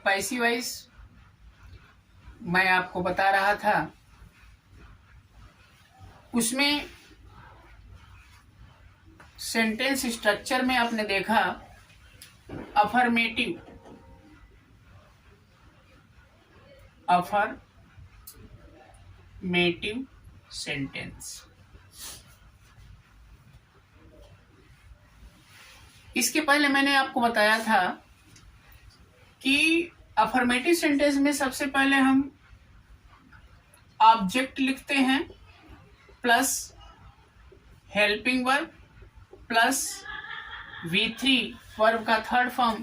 Passive voice मैं आपको बता रहा था, उसमें सेंटेंस स्ट्रक्चर में आपने देखा अफर्मेटिव सेंटेंस। इसके पहले मैंने आपको बताया था कि अफर्मेटिव सेंटेंस में सबसे पहले हम ऑब्जेक्ट लिखते हैं plus helping verb plus V3 verb का थर्ड फॉर्म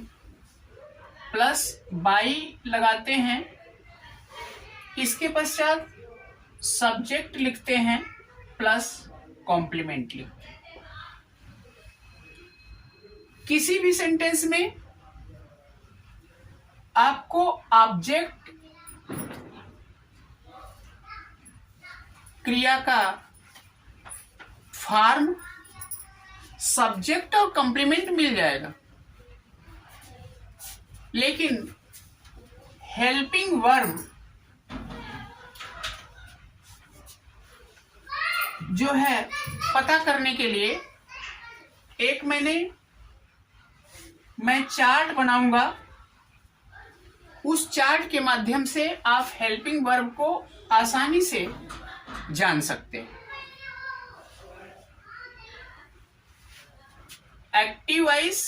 प्लस बाई लगाते हैं। इसके पश्चात सब्जेक्ट लिखते हैं प्लस कॉम्प्लीमेंट लिखते हैं। किसी भी सेंटेंस में आपको ऑब्जेक्ट क्रिया का फॉर्म, सब्जेक्ट और कॉम्प्लीमेंट मिल जाएगा, लेकिन हेल्पिंग वर्ब जो है पता करने के लिए एक मैं चार्ट बनाऊंगा। उस चार्ट के माध्यम से आप हेल्पिंग वर्ब को आसानी से जान सकते हैं। एक्टिव वॉइस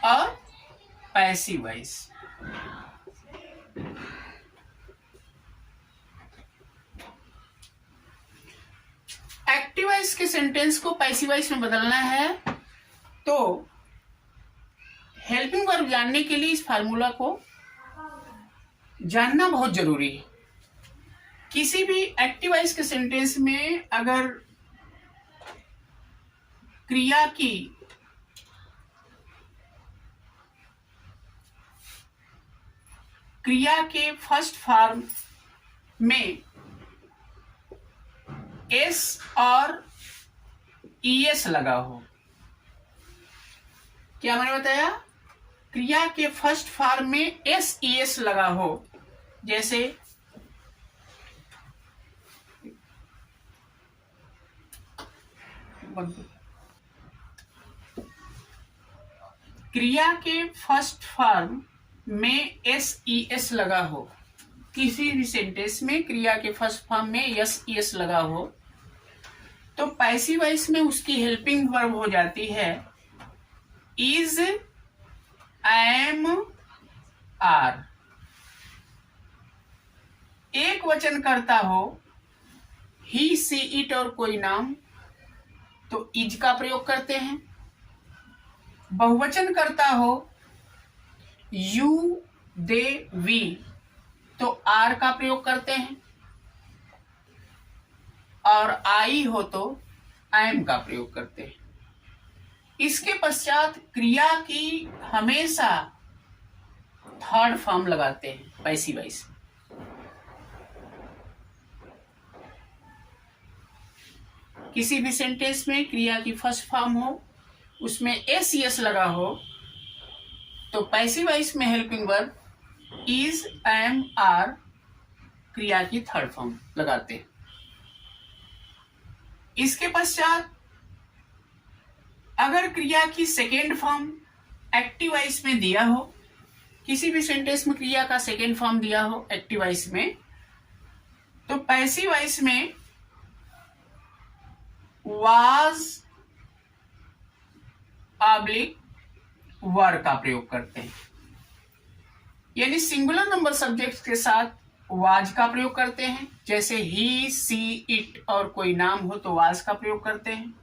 और पैसिव वॉइस। एक्टिव वॉइस के सेंटेंस को पैसिव वॉइस में बदलना है तो हेल्पिंग वर्ब जानने के लिए इस फार्मूला को जानना बहुत जरूरी है। किसी भी एक्टिव वॉइस के सेंटेंस में अगर क्रिया के फर्स्ट फॉर्म में एस और ईएस लगा हो, क्या मैंने बताया? क्रिया के फर्स्ट फॉर्म में एस ईएस लगा हो, जैसे क्रिया के फर्स्ट फॉर्म में एस ईएस लगा हो, किसी भी सेंटेंस में क्रिया के फर्स्ट फॉर्म में एस ईएस लगा हो, तो पैसिव वॉइस में उसकी हेल्पिंग वर्ब हो जाती है इज, एम, आर। एक वचन करता हो ही, सी, इट और कोई नाम तो इज का प्रयोग करते हैं। बहुवचन करता हो यू, दे, वी तो आर का प्रयोग करते हैं, और आई हो तो एम का प्रयोग करते हैं। इसके पश्चात क्रिया की हमेशा थर्ड फॉर्म लगाते हैं पैसिव वॉइस। किसी भी सेंटेंस में क्रिया की फर्स्ट फॉर्म हो, उसमें एस यस लगा हो, तो पैसिव वॉइस में helping verb is, am, are क्रिया की थर्ड फॉर्म लगाते हैं। इसके पश्चात अगर क्रिया की सेकेंड फॉर्म एक्टिव वॉइस में दिया हो, किसी भी सेंटेंस में क्रिया का सेकेंड फॉर्म दिया हो एक्टिव वॉइस में, तो पैसिव वॉइस में वाज ऑब्लिक वर का प्रयोग करते हैं। यानी सिंगुलर नंबर सब्जेक्ट के साथ वाज का प्रयोग करते हैं, जैसे ही, सी, इट और कोई नाम हो तो वाज का प्रयोग करते हैं,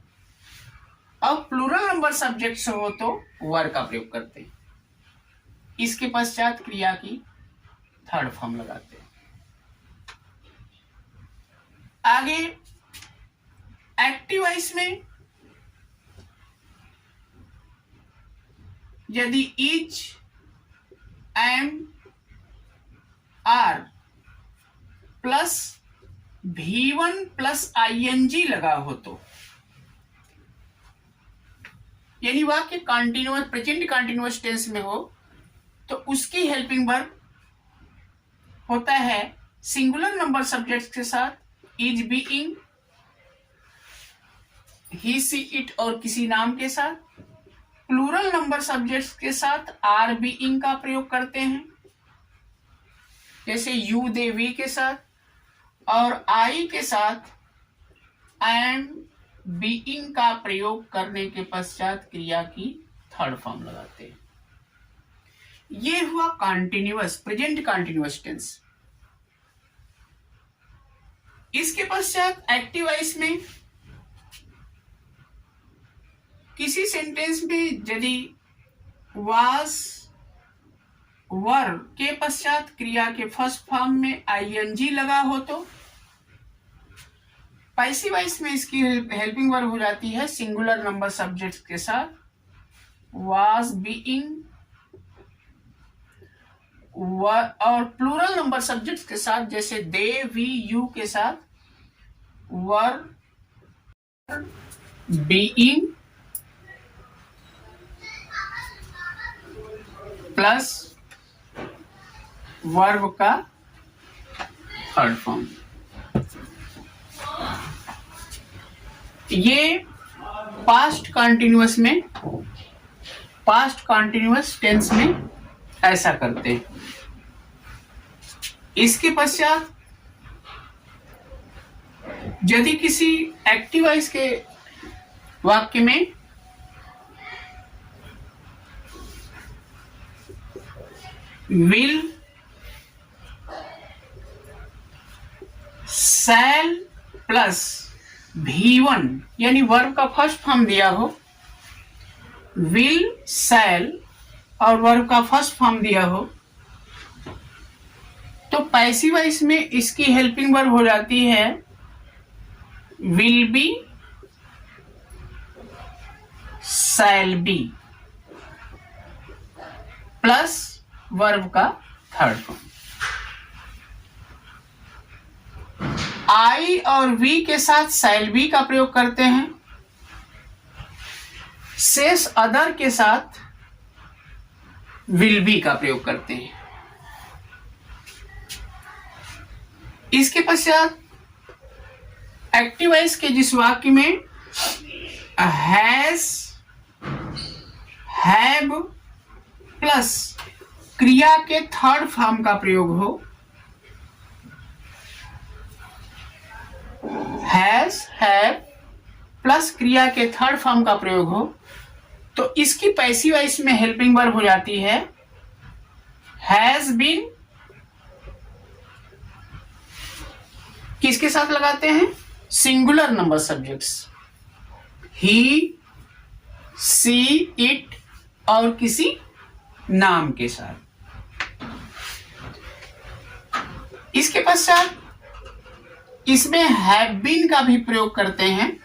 और प्लूरल नंबर सब्जेक्ट्स हो तो वर का प्रयोग करते हैं। इसके पश्चात क्रिया की थर्ड फॉर्म लगाते हैं। आगे एक्टिव वॉइस में यदि is, am, are plus V1 plus ING लगा हो तो यानी वाक्य कॉन्टिन्यूअस प्रेजेंट कॉन्टिन्यूअस टेंस में हो तो उसकी हेल्पिंग वर्ब होता है सिंगुलर नंबर सब्जेक्ट के साथ is being, he she it और किसी नाम के साथ। प्लूरल नंबर सब्जेक्ट्स के साथ आर बीइंग का प्रयोग करते हैं, जैसे यू दे वी के साथ, और आई के साथ एम बीइंग का प्रयोग करने के पश्चात क्रिया की थर्ड फॉर्म लगाते हैं। ये हुआ कॉन्टिन्यूअस प्रेजेंट कॉन्टिन्यूअस टेंस। इसके पश्चात एक्टिव वॉइस में किसी सेंटेंस में यदि वाज वर के पश्चात क्रिया के फर्स्ट फॉर्म में आईएनजी लगा हो तो पैसिव वॉइस में इसकी हेल्पिंग वर्ब हो जाती है सिंगुलर नंबर सब्जेक्ट के साथ वाज बीइंग, और प्लूरल नंबर सब्जेक्ट के साथ जैसे दे वी यू के साथ वर बीइंग प्लस वर्ब का थर्ड फॉर्म। ये पास्ट कॉन्टिन्यूअस टेंस में ऐसा करते हैं। इसके पश्चात यदि किसी एक्टिव वॉइस के वाक्य में विल, शैल प्लस V1 यानी वर्ब का फर्स्ट फॉर्म दिया हो, विल शैल और वर्ब का फर्स्ट फॉर्म दिया हो तो पैसिव वॉइस में इसकी हेल्पिंग वर्ब हो जाती है will be, shall be plus verb का थर्ड फॉर्म। आई और वी के साथ शैल बी का प्रयोग करते हैं, शेष अदर के साथ विल बी का प्रयोग करते हैं। इसके पश्चात एक्टिव वॉइस के जिस वाक्य में हैज, हैव प्लस क्रिया के थर्ड फॉर्म का प्रयोग हो, हैज हैव प्लस क्रिया के थर्ड फॉर्म का प्रयोग हो तो इसकी पैसिव वॉइस में हेल्पिंग वर्ब हो जाती है हैज बीन। किसके साथ लगाते हैं? Singular number subjects he, she, it और किसी नाम के साथ। इसके पश्चात इसमें हैव बीन का भी प्रयोग करते हैं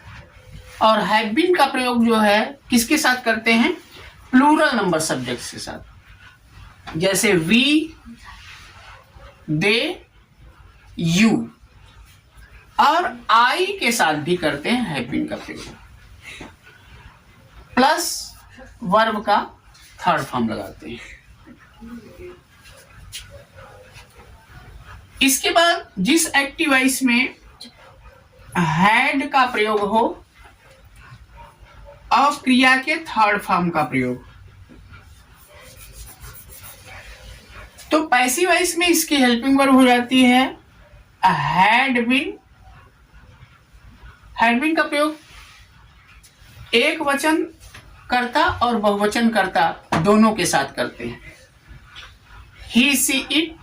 और हैव बीन का प्रयोग जो है किसके साथ करते हैं? प्लूरल नंबर सब्जेक्ट्स के साथ, जैसे वी, दे, यू और आई के साथ भी करते हैं हैव बीन का प्रयोग, प्लस वर्ब का थर्ड फॉर्म लगाते हैं। इसके बाद जिस एक्टिव वॉइस में हैड का प्रयोग हो और क्रिया के थर्ड फॉर्म का प्रयोग, तो पैसिव वॉइस में इसकी हेल्पिंग वर्ब हो जाती है हैड बीन। हैड बीन का प्रयोग एक वचन कर्ता और बहुवचन कर्ता दोनों के साथ करते हैं, ही, सी, इट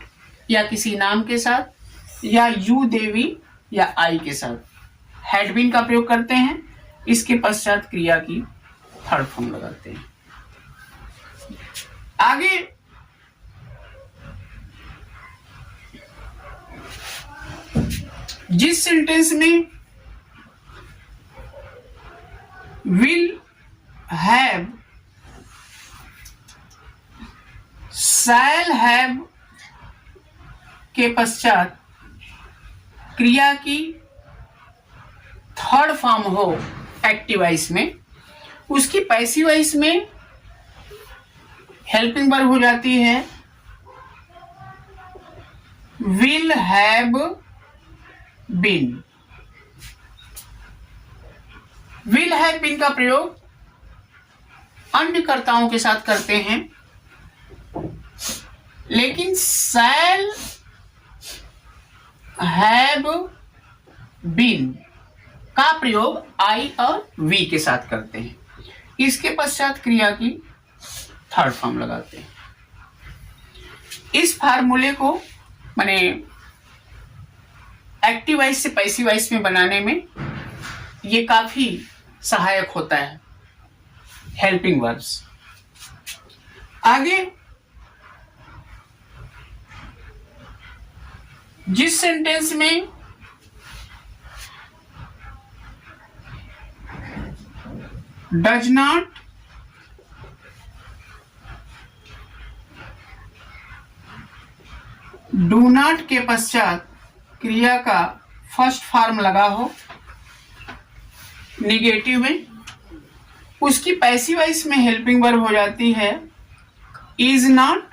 या किसी नाम के साथ या यू, देवी या आई के साथ हैड बीन का प्रयोग करते हैं। इसके पश्चात क्रिया की थर्ड फॉर्म लगाते हैं। आगे जिस सेंटेंस में विल, हैव, शैल हैव के पश्चात क्रिया की थर्ड फॉर्म हो एक्टिव वॉइस में उसकी पैसिव वॉइस में हेल्पिंग वर्ब हो जाती है will have been. Will have been का प्रयोग अन्य कर्ताओं के साथ करते हैं, लेकिन शैल हैव बीन का प्रयोग आई और वी के साथ करते हैं। इसके पश्चात क्रिया की थर्ड फॉर्म लगाते हैं। इस फार्मूले को माने एक्टिव वॉइस से पैसिव वॉइस में बनाने में ये काफी सहायक होता है हेल्पिंग वर्ब्स। आगे जिस सेंटेंस में डज नॉट डू नॉट के पश्चात क्रिया का फर्स्ट फॉर्म लगा हो निगेटिव में, उसकी पैसिव वॉइस में हेल्पिंग वर्ब हो जाती है is not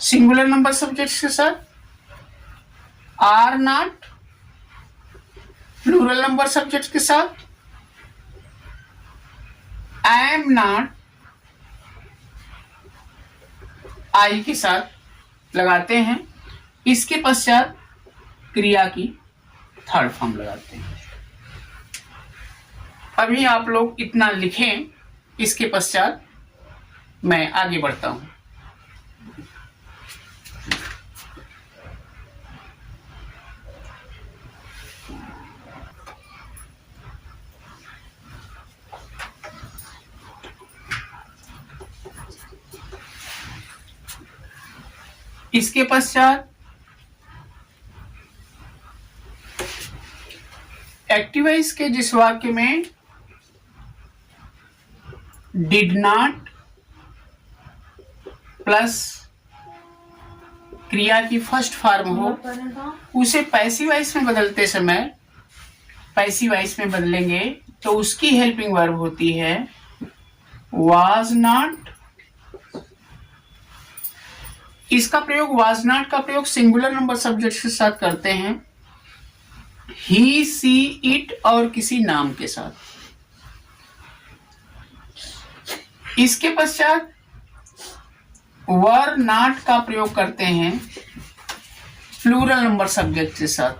singular number subjects के साथ, are not plural number subjects के साथ, एम नॉट आई के साथ लगाते हैं। इसके पश्चात क्रिया की थर्ड फॉर्म लगाते हैं। अभी आप लोग इतना लिखें, इसके पश्चात मैं आगे बढ़ता हूं। इसके पश्चात एक्टिव वॉइस के जिस वाक्य में डिड नॉट प्लस क्रिया की फर्स्ट फॉर्म हो, उसे पैसिव वॉइस में बदलते समय पैसिव वॉइस में बदलेंगे तो उसकी हेल्पिंग वर्ब होती है वाज नॉट। इसका प्रयोग वाज नॉट का प्रयोग सिंगुलर नंबर सब्जेक्ट के साथ करते हैं, ही सी इट और किसी नाम के साथ। इसके पश्चात वर नॉट का प्रयोग करते हैं प्लूरल नंबर सब्जेक्ट के साथ,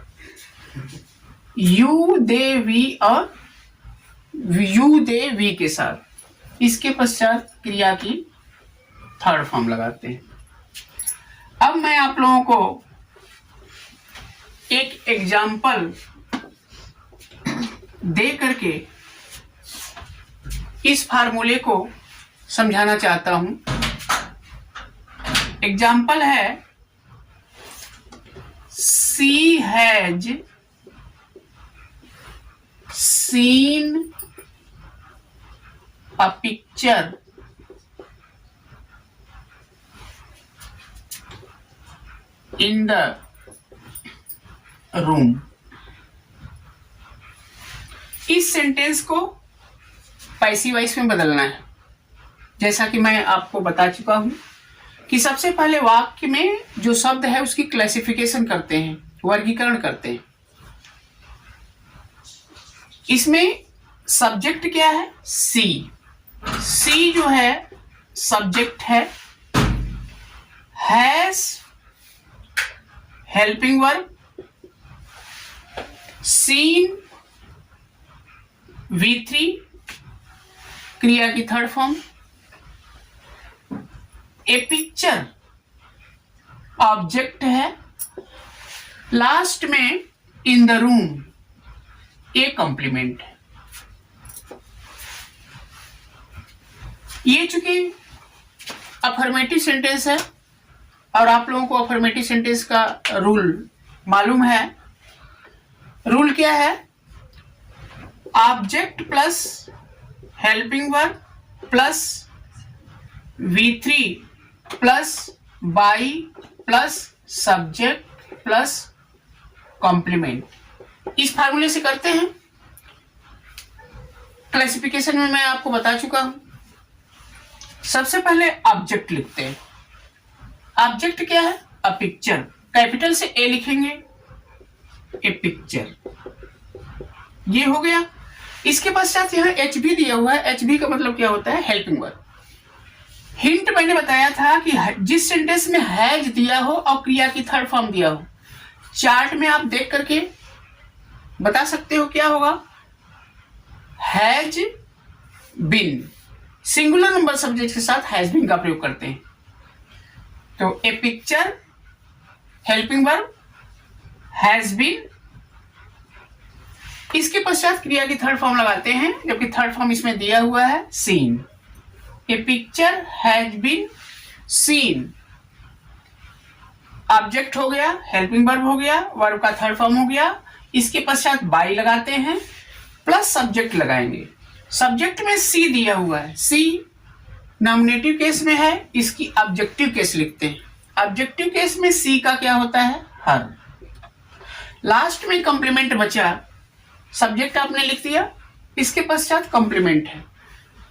यू दे वी और यू दे वी के साथ। इसके पश्चात क्रिया की थर्ड फॉर्म लगाते हैं। अब मैं आप लोगों को एक एग्जाम्पल दे करके इस फार्मूले को समझाना चाहता हूं। एग्जाम्पल है C has seen a picture in the room. इस सेंटेंस को पैसिव वॉइस में बदलना है। जैसा कि मैं आपको बता चुका हूं कि सबसे पहले वाक्य में जो शब्द है उसकी क्लासिफिकेशन करते हैं, वर्गीकरण करते हैं। इसमें सब्जेक्ट क्या है? सी। सी जो है सब्जेक्ट है, has helping verb, scene V3 क्रिया की third form, a picture object है, लास्ट में in the room a complement है। ये चूंकि अफर्मेटिव सेंटेंस है और आप लोगों को अफर्मेटिव सेंटेंस का रूल मालूम है। रूल क्या है? Object plus helping verb plus V3 plus by plus subject plus complement. इस फार्मूले से करते हैं। क्लासिफिकेशन में मैं आपको बता चुका हूं। सबसे पहले ऑब्जेक्ट लिखते हैं। ऑब्जेक्ट क्या है? अ पिक्चर, कैपिटल से ए लिखेंगे, ए पिक्चर, ये हो गया। इसके पश्चात यहाँ एच बी दिया हुआ है। एच बी का मतलब क्या होता है? Helping verb. हिंट मैंने बताया था कि जिस सेंटेंस में हैज दिया हो और क्रिया की थर्ड फॉर्म दिया हो, चार्ट में आप देख करके बता सकते हो क्या होगा। Has been, singular number subject के साथ हैज बीन का प्रयोग करते हैं। तो a picture, helping verb, has been, इसके पश्चात क्रिया की थर्ड फॉर्म लगाते हैं, जबकि थर्ड फॉर्म इसमें दिया हुआ है seen. A picture has been seen, object हो गया, हेल्पिंग वर्ब हो गया, वर्ब का थर्ड फॉर्म हो गया। इसके पश्चात बाई लगाते हैं, प्लस सब्जेक्ट लगाएंगे। सब्जेक्ट में सी दिया हुआ है, सी नॉमिनेटिव केस में है, इसकी ऑब्जेक्टिव केस लिखते हैं। ऑब्जेक्टिव केस में सी का क्या होता है? हर। लास्ट में कंप्लीमेंट बचा, सब्जेक्ट आपने लिख दिया, इसके पश्चात कंप्लीमेंट है।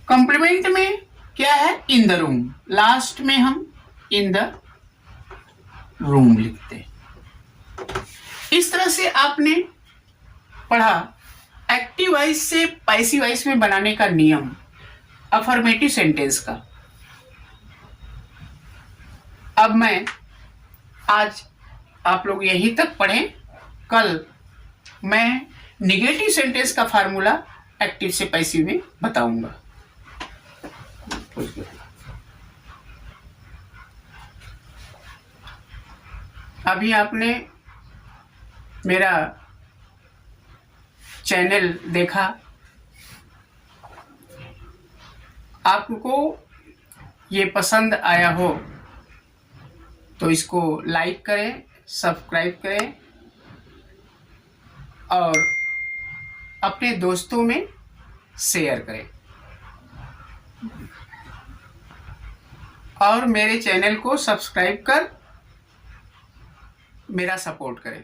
कंप्लीमेंट में क्या है? इन द रूम, लास्ट में हम इन द रूम लिखते हैं। इस तरह से आपने पढ़ा एक्टिव वॉइस से पैसिव वॉइस में बनाने का नियम अफर्मेटिव सेंटेंस का। अब मैं आज आप लोग यहीं तक पढ़ें, कल मैं निगेटिव सेंटेंस का फार्मूला एक्टिव से पैसिव में बताऊंगा। अभी आपने मेरा चैनल देखा, आपको ये पसंद आया हो तो इसको लाइक करें, सब्सक्राइब करें और अपने दोस्तों में शेयर करें और मेरे चैनल को सब्सक्राइब कर मेरा सपोर्ट करें।